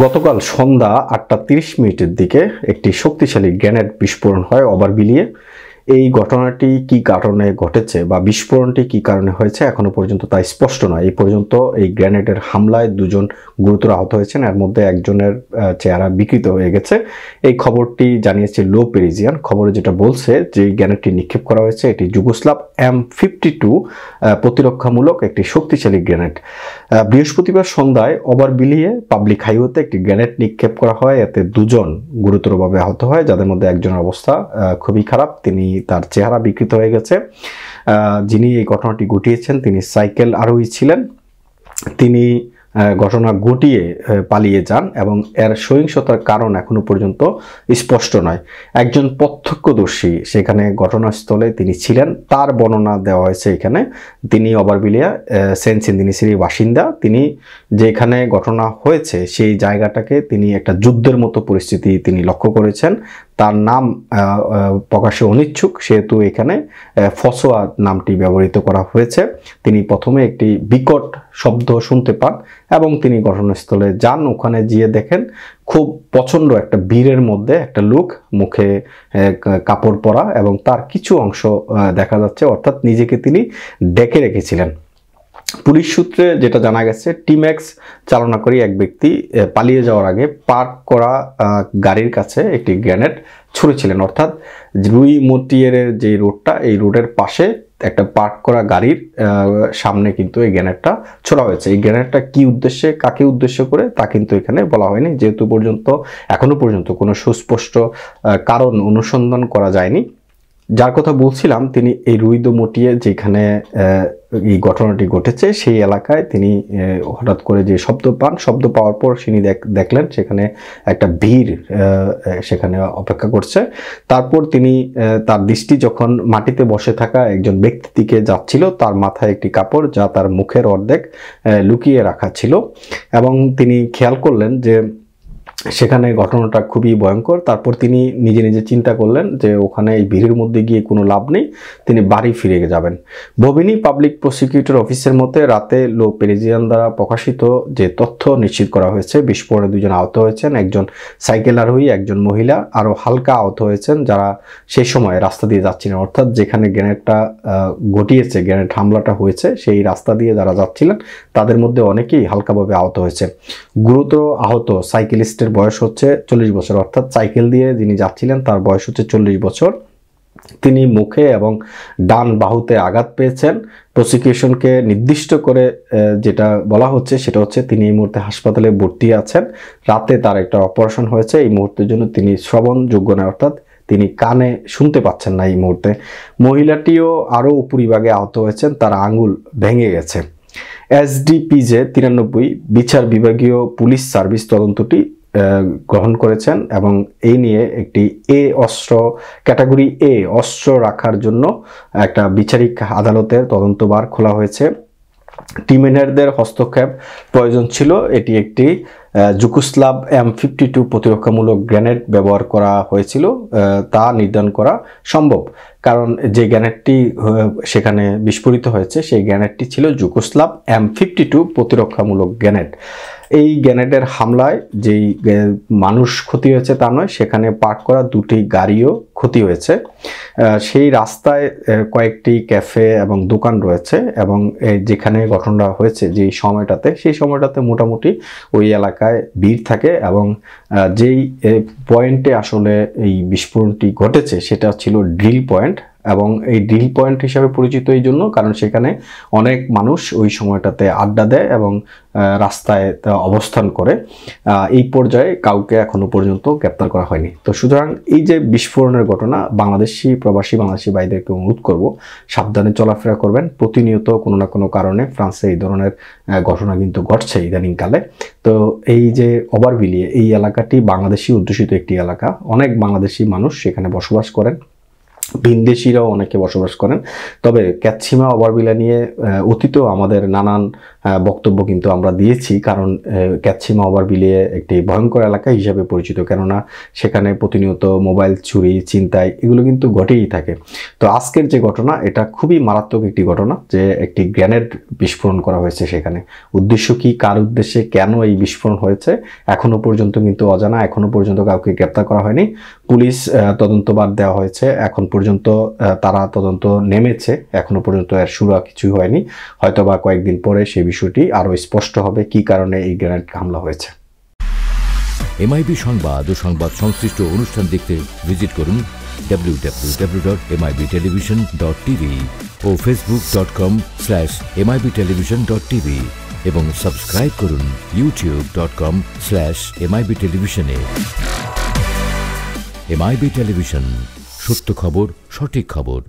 গতকাল সন্ধ্যা ৮টা ৩০ মিনিটের দিকে একটি শক্তিশালী গ্রেনেড বিস্ফোরণ হয় ওভারভিলিয়ে। এই ঘটনাটি কি কারণে ঘটেছে বা বিস্ফোরণটি কি কারণে হয়েছে এখনো পর্যন্ত তা স্পষ্ট নয়। এই পর্যন্ত এই গ্রেনেডের হামলায় দুজন গুরুতর আহত হয়েছেন, এর মধ্যে একজনের চেহারা বিকৃত হয়ে গেছে। এই খবরটি জানিয়েছে লো পেরিজিয়ান। খবরে যেটা বলছে যে গ্রেনেডটি নিক্ষেপ করা হয়েছে এটি যুগোস্লাভ M52 প্রতিরক্ষামূলক একটি শক্তিশালী গ্রেনেড। বৃহস্পতিবার সন্ধ্যায় ওভারভিলিয়ে পাবলিক হাইওয়েতে একটি গ্রেনেড নিক্ষেপ করা হয়। এতে দুজন গুরুতরভাবে আহত হয়, যাদের মধ্যে একজনের অবস্থা খুবই খারাপ। তার চেহারা বিকৃত হয়ে গেছে। যিনি এই ঘটনাটি ঘটিয়েছেন তিনি সাইকেল আরোহী ছিলেন। তিনি ঘটনা ঘটিয়ে পালিয়ে যান এবং এর সহিংসতার কারণ এখনো পর্যন্ত স্পষ্ট নয়। একজন প্রত্যক্ষদর্শী সেখানে ঘটনাস্থলে তিনি ছিলেন, তার বর্ণনা দেওয়া হয়েছে এখানে। তিনি ওভারভিলিয়া সেন্ট সিন্দিনিসির বাসিন্দা। তিনি যেখানে ঘটনা হয়েছে সেই জায়গাটাকে তিনি একটা যুদ্ধের মতো পরিস্থিতি তিনি লক্ষ্য করেছেন। তার নাম প্রকাশে অনিচ্ছুক, সেহেতু এখানে ফসোয়া নামটি ব্যবহৃত করা হয়েছে। তিনি প্রথমে একটি বিকট শব্দ শুনতে পান এবং তিনি ঘটনাস্থলে যান। ওখানে গিয়ে দেখেন খুব প্রচণ্ড একটা ভিড়ের মধ্যে একটা লোক, মুখে কাপড় পরা এবং তার কিছু অংশ দেখা যাচ্ছে, অর্থাৎ নিজেকে তিনি ঢেকে রেখেছিলেন। পুলিশ সূত্রে যেটা জানা গেছে, টিম্যাক্স চালনাকারী এক ব্যক্তি পালিয়ে যাওয়ার আগে পার্ক করা গাড়ির কাছে একটি গ্রেনেড ছুঁড়েছিলেন। অর্থাৎ রুই মটিয়ের যে রোডটা, এই রোডের পাশে একটা পার্ক করা গাড়ির সামনে কিন্তু এই গ্রেনেডটা ছোড়া হয়েছে। এই গ্রেনেডটা কি উদ্দেশ্যে, কাকে উদ্দেশ্য করে তা কিন্তু এখানে বলা হয়নি, যেহেতু এখনো পর্যন্ত কোনো সুস্পষ্ট কারণ অনুসন্ধান করা যায়নি। যার কথা বলছিলাম, তিনি এই রুইদো মটিয়ে যেখানে এই ঘটনাটি ঘটেছে সেই এলাকায় তিনি হঠাৎ করে যে শব্দ পাওয়ার পর তিনি দেখলেন সেখানে একটা ভিড় সেখানে অপেক্ষা করছে। তারপর তিনি তার দৃষ্টি যখন মাটিতে বসে থাকা একজন ব্যক্তির দিকে যাচ্ছিল, তার মাথায় একটি কাপড় যা তার মুখের অর্ধেক লুকিয়ে রাখা ছিল, এবং তিনি খেয়াল করলেন যে সেখানে ঘটনাটা খুবই ভয়ঙ্কর। তারপর তিনি নিজে নিজে চিন্তা করলেন যে ওখানে এই ভিড়ের মধ্যে গিয়ে কোনো লাভ নেই, তিনি বাড়ি ফিরে যাবেন। ববিনি পাবলিক প্রসিকিউটর অফিসের মতে রাতে লো পেরিজিয়ান দ্বারা প্রকাশিত যে তথ্য নিশ্চিত করা হয়েছে, বিস্ফোরণে দুজন আহত হয়েছেন, একজন সাইকেল আরোহী, একজন মহিলা আরও হালকা আহত হয়েছেন যারা সেই সময় রাস্তা দিয়ে যাচ্ছিলেন। অর্থাৎ যেখানে গ্রেনেডটা ঘটিয়েছে, গ্রেনেড হামলাটা হয়েছে, সেই রাস্তা দিয়ে যারা যাচ্ছিলেন তাদের মধ্যে অনেকেই হালকাভাবে আহত হয়েছে। গুরুতর আহত সাইকেলিস্টের বয়স হচ্ছে 40 বছর, অর্থাৎ সাইকেল দিয়ে যিনি যাচ্ছিলেন তার বয়স হচ্ছে 40 বছর। তিনি মুখে এবং ডান বাহুতে আঘাত পেয়েছেন। প্রসিকিউশনকে নির্দিষ্ট করে যেটা বলা হচ্ছে সেটা হচ্ছে তিনি এই মুহূর্তে হাসপাতালে ভর্তি আছেন। রাতে তার একটা অপারেশন হয়েছে, এই মুহূর্তের জন্য তিনি শ্রবণযোগ্য নয়, অর্থাৎ তিনি কানে শুনতে পাচ্ছেন না এই মুহূর্তে। মহিলাটিও আরও উপরিভাগে আহত হয়েছেন, তার আঙ্গুল ভেঙে গেছে। SDPJ 93 বিচার বিভাগীয় পুলিশ সার্ভিস তদন্তটি গ্রহণ করেছেন এবং এই নিয়ে একটি ক্যাটাগরি এ অস্ত্র রাখার জন্য একটা বিচারিক আদালতের তদন্তভার খোলা হয়েছে। টিমেনারদের হস্তক্ষেপ প্রয়োজন ছিল, এটি একটি যুগোস্লাভ M52 প্রতিরক্ষামূলক গ্রেনেড ব্যবহার করা হয়েছিল তা নির্ধারণ করা সম্ভব, কারণ যে গ্রেনেডটি সেখানে বিস্ফোরিত হয়েছে সেই গ্রেনেডটি ছিল যুগোস্লাভ M52 প্রতিরক্ষামূলক গ্রেনেড। এই গ্রেনেডের হামলায় যেই মানুষ ক্ষতি হয়েছে তা নয়, সেখানে পার্ক করা দুটি গাড়িও ক্ষতি হয়েছে। সেই রাস্তায় কয়েকটি ক্যাফে এবং দোকান রয়েছে এবং যেখানে ঘটনা হয়েছে সেই সময়টাতে মোটামুটি ওই এলাকায় ভিড় থাকে এবং যেই পয়েন্টে আসলে এই বিস্ফোরণটি ঘটেছে সেটা ছিল ড্রিল পয়েন্ট, এবং এই ড্রিল পয়েন্ট হিসাবে পরিচিত এই জন্য কারণ সেখানে অনেক মানুষ ওই সময়টাতে আড্ডা দেয় এবং রাস্তায় অবস্থান করে। এই পর্যায়ে কাউকে এখনো পর্যন্ত গ্রেপ্তার করা হয়নি। তো সুতরাং এই যে বিস্ফোরণের ঘটনা, প্রবাসী বাংলাদেশি ভাইদেরকে অনুরোধ করব সাবধানে চলাফেরা করবেন। প্রতিনিয়ত কোনো না কোনো কারণে ফ্রান্সে এই ধরনের ঘটনা কিন্তু ঘটছে ইদানিংকালে। তো এই যে ওভারভিলিয়ে এই এলাকাটি বাংলাদেশি অধ্যুষিত একটি এলাকা, অনেক বাংলাদেশি মানুষ সেখানে বসবাস করেন, ভিনদেশিরাও অনেকে বসবাস করেন। তবে ক্যাটসিমা ওভারভিলিয়া নিয়ে অতীতেও আমাদের নানান বক্তব্য কিন্তু আমরা দিয়েছি, কারণ ক্যাথসিমা ওভারভিলিয়ে একটি ভয়ঙ্কর এলাকা হিসাবে পরিচিত, কেননা সেখানে প্রতিনিয়ত মোবাইল চুরি, ছিনতাই এগুলো কিন্তু ঘটেই থাকে। তো আজকের যে ঘটনা, এটা খুবই মারাত্মক একটি ঘটনা, যে একটি গ্রেনেড বিস্ফোরণ করা হয়েছে সেখানে। উদ্দেশ্য কি, কার উদ্দেশ্যে, কেন এই বিস্ফোরণ হয়েছে এখনো পর্যন্ত কিন্তু অজানা। এখনো পর্যন্ত কাউকে গ্রেপ্তার করা হয়নি। পুলিশ তদন্তভার দেওয়া হয়েছে, এখন পর্যন্ত তারা তদন্ত নেমেছে, এখনো পর্যন্ত এর শুরু কিছুই হয়নি। হয়তোবা কয়েকদিন পরে সেই বিষয়টি আরো স্পষ্ট হবে কি কারণে এই গ্রেনেড হামলা হয়েছে। এমআইবি সংবাদ ও সংবাদ সংশ্লিষ্ট অনুষ্ঠান দেখতে ভিজিট করুন www.mibtelevision.tv ও facebook.com/mibtelevision.tv এবং সাবস্ক্রাইব করুন youtube.com/mibtelevision এ। এমআইবি টেলিভিশন, সত্য খবর, সঠিক খবর।